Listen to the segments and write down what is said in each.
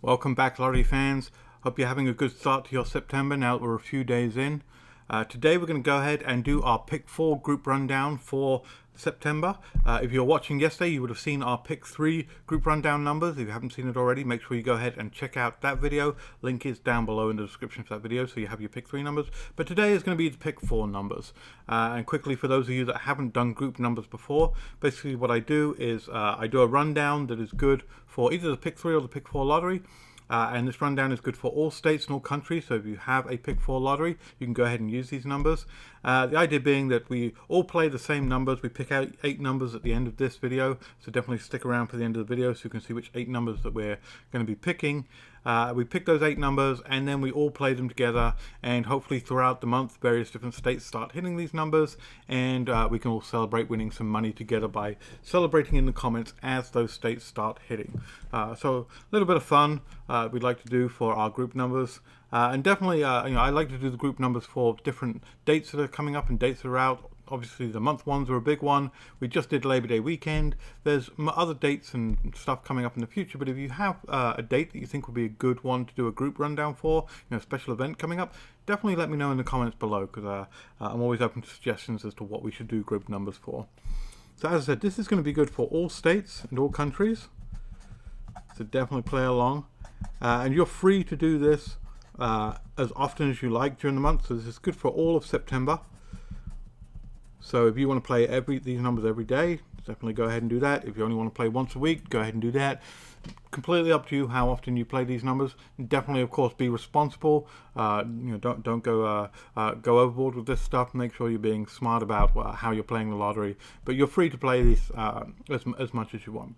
Welcome back, lottery fans. Hope you're having a good start to your September now that we're a few days in. Today we're going to go ahead and do our Pick 4 group rundown for September. If you're watching yesterday, you would have seen our Pick 3 group rundown numbers. If you haven't seen it already, make sure you go ahead and check out that video. Link is down below in the description for that video, so you have your Pick 3 numbers. But today is going to be the Pick 4 numbers. And quickly, for those of you that haven't done group numbers before, basically what I do is I do a rundown that is good for either the Pick 3 or the Pick 4 lottery. And this rundown is good for all states and all countries, so if you have a Pick 4 lottery, you can go ahead and use these numbers. The idea being that we all play the same numbers. We pick out 8 numbers at the end of this video, so definitely stick around for the end of the video so you can see which 8 numbers that we're going to be picking. We pick those 8 numbers and then we all play them together, and hopefully throughout the month various different states start hitting these numbers, and we can all celebrate winning some money together by celebrating in the comments as those states start hitting. So a little bit of fun we'd like to do for our group numbers, and definitely I like to do the group numbers for different dates that are coming up and dates that are out. Obviously the month ones are a big one. We just did Labor Day weekend. There's other dates and stuff coming up in the future, but if you have a date that you think would be a good one to do a group rundown for, a special event coming up, definitely let me know in the comments below, because I'm always open to suggestions as to what we should do group numbers for. So as I said, this is going to be good for all states and all countries, so definitely play along. And you're free to do this as often as you like during the month, so this is good for all of September. So if you want to play these numbers every day, definitely go ahead and do that. If you only want to play once a week, go ahead and do that. Completely up to you how often you play these numbers. Definitely, of course, be responsible. Don't go overboard with this stuff. Make sure you're being smart about how you're playing the lottery. But you're free to play these as much as you want.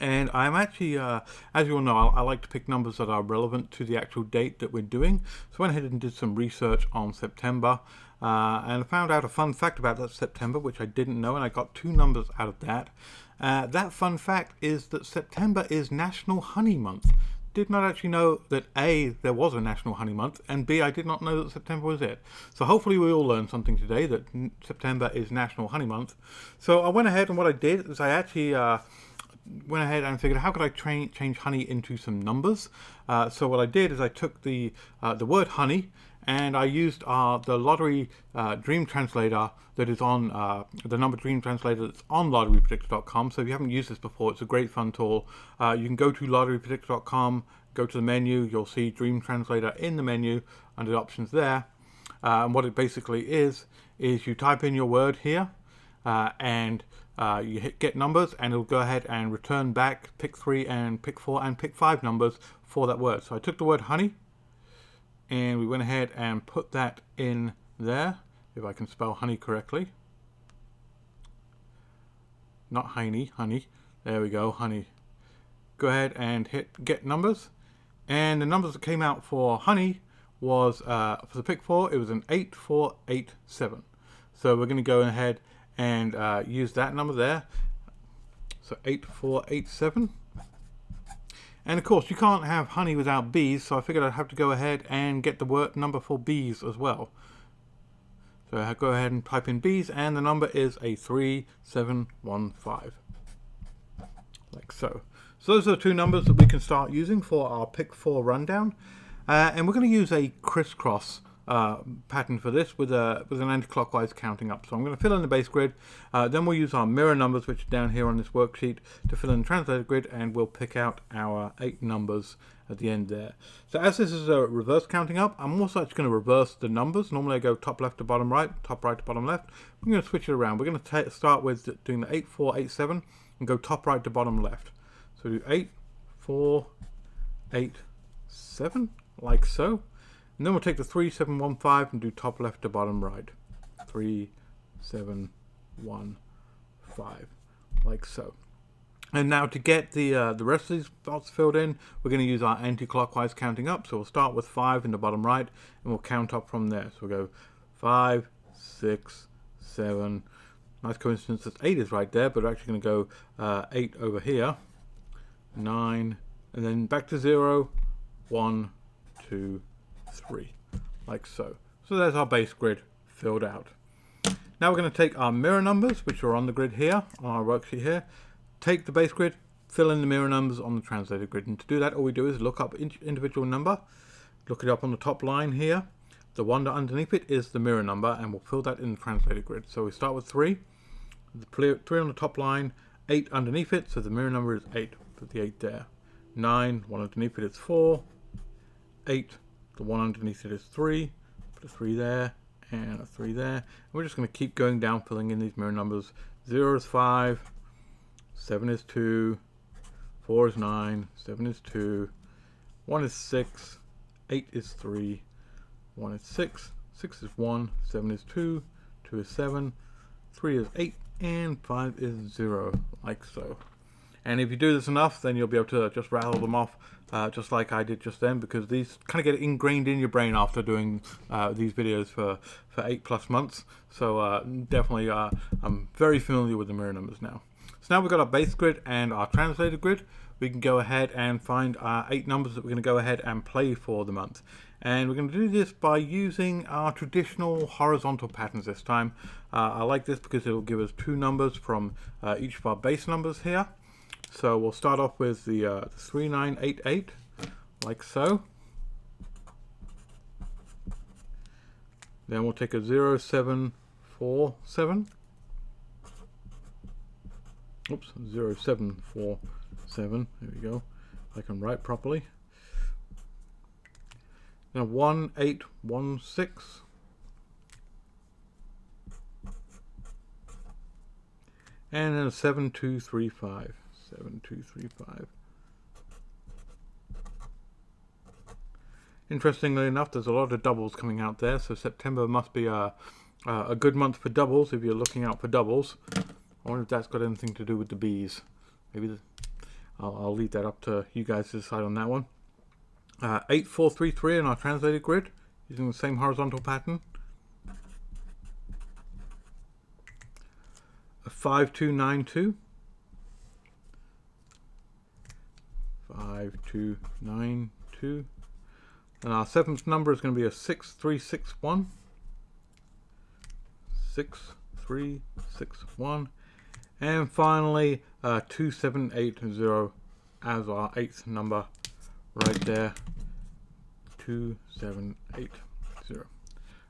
And I'm actually, as you all know, I like to pick numbers that are relevant to the actual date that we're doing. So I went ahead and did some research on September, and I found out a fun fact about that September, which I didn't know, and I got 2 numbers out of that. That fun fact is that September is National Honey Month. Did not actually know that A, there was a National Honey Month, and B, I did not know that September was it. So hopefully we all learned something today, that September is National Honey Month. So I went ahead, and what I did is I actually went ahead and figured how could I change honey into some numbers. So what I did is I took the word honey, and I used the lottery dream translator that is on the number dream translator that's on lotterypredictor.com. So if you haven't used this before, it's a great fun tool. You can go to lotterypredictor.com, go to the menu, you'll see dream translator in the menu under the options there. And what it basically is you type in your word here, and you hit get numbers, and it'll go ahead and return back Pick 3 and Pick 4 and Pick 5 numbers for that word. So I took the word honey, and we went ahead and put that in there, if I can spell honey correctly. Not honey, honey. There we go, honey. Go ahead and hit get numbers, and the numbers that came out for honey was, for the Pick 4, it was an 8487. So we're going to go ahead and use that number there. So 8487. And of course you can't have honey without bees, so I figured I'd have to go ahead and get the word number for bees as well. So I go ahead and type in bees, and the number is a 3715, like so. So those are the 2 numbers that we can start using for our Pick 4 rundown, and we're going to use a crisscross pattern for this with an anti-clockwise counting up. So I'm going to fill in the base grid, then we'll use our mirror numbers, which are down here on this worksheet, to fill in the translated grid, and we'll pick out our 8 numbers at the end there. So as this is a reverse counting up, I'm also actually going to reverse the numbers. Normally I go top left to bottom right, top right to bottom left. I'm going to switch it around. We're going to start with doing the 8487 and go top right to bottom left. So do 8487, like so. And then we'll take the 3715 and do top left to bottom right. 3715, like so. And now to get the rest of these spots filled in, we're going to use our anti-clockwise counting up. So we'll start with 5 in the bottom right, and we'll count up from there. So we'll go 5, 6, 7. Nice coincidence that 8 is right there, but we're actually going to go 8 over here. 9, and then back to 0, 1, 2, 3, like so. So there's our base grid filled out. Now we're going to take our mirror numbers, which are on the grid here, on our worksheet here, take the base grid, fill in the mirror numbers on the translated grid. And to do that, all we do is look up individual number, look it up on the top line here. The one that underneath it is the mirror number, and we'll fill that in the translated grid. So we start with 3, the 3 on the top line, 8 underneath it, so the mirror number is 8, put the 8 there. 9, one underneath it is 4, 8, the one underneath it is 3, put a 3 there, and a 3 there. And we're just going to keep going down, filling in these mirror numbers. 0 is 5, 7 is 2, 4 is 9, 7 is 2, 1 is 6, 8 is 3, 1 is 6, 6 is 1, 7 is 2, 2 is 7, 3 is 8, and 5 is 0, like so. And if you do this enough, then you'll be able to just rattle them off just like I did just then, because these kind of get ingrained in your brain after doing these videos for 8+ months. So definitely I'm very familiar with the mirror numbers now. So now we've got our base grid and our translated grid. We can go ahead and find our 8 numbers that we're going to go ahead and play for the month. And we're going to do this by using our traditional horizontal patterns this time. I like this because it will give us 2 numbers from each of our base numbers here. So we'll start off with the 3988, like so. Then we'll take a 0747. Oops, 0747. There we go. I can write properly. Now 1816. And then a 7235. 7235. Interestingly enough, there's a lot of doubles coming out there, so September must be a good month for doubles if you're looking out for doubles. I wonder if that's got anything to do with the bees. Maybe I'll leave that up to you guys to decide on that one. 8433 in our translated grid, using the same horizontal pattern. 5292. 5292. And our 7th number is going to be a 6361. 6361. And finally 2780 as our 8th number right there. 2780.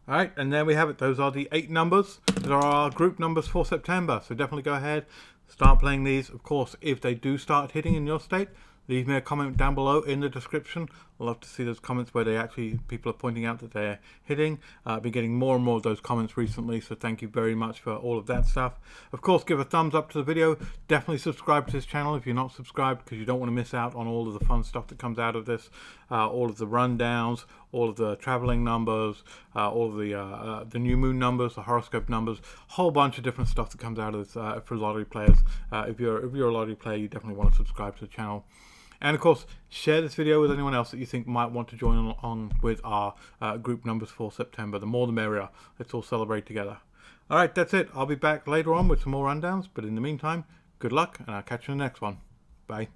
Alright, and there we have it. Those are the 8 numbers that are our group numbers for September. So definitely go ahead, start playing these. Of course, if they do start hitting in your state, leave me a comment down below in the description. I'd love to see those comments where people are pointing out that they're hitting. I've been getting more and more of those comments recently, so thank you very much for all of that stuff. Of course, give a thumbs up to the video. Definitely subscribe to this channel if you're not subscribed, because you don't want to miss out on all of the fun stuff that comes out of this. All of the rundowns, all of the traveling numbers, all of the new moon numbers, the horoscope numbers, whole bunch of different stuff that comes out of this for lottery players. If you're a lottery player, you definitely want to subscribe to the channel. And of course, share this video with anyone else that you think might want to join on with our group numbers for September. The more the merrier. Let's all celebrate together. Alright, that's it. I'll be back later on with some more rundowns. But in the meantime, good luck, and I'll catch you in the next one. Bye.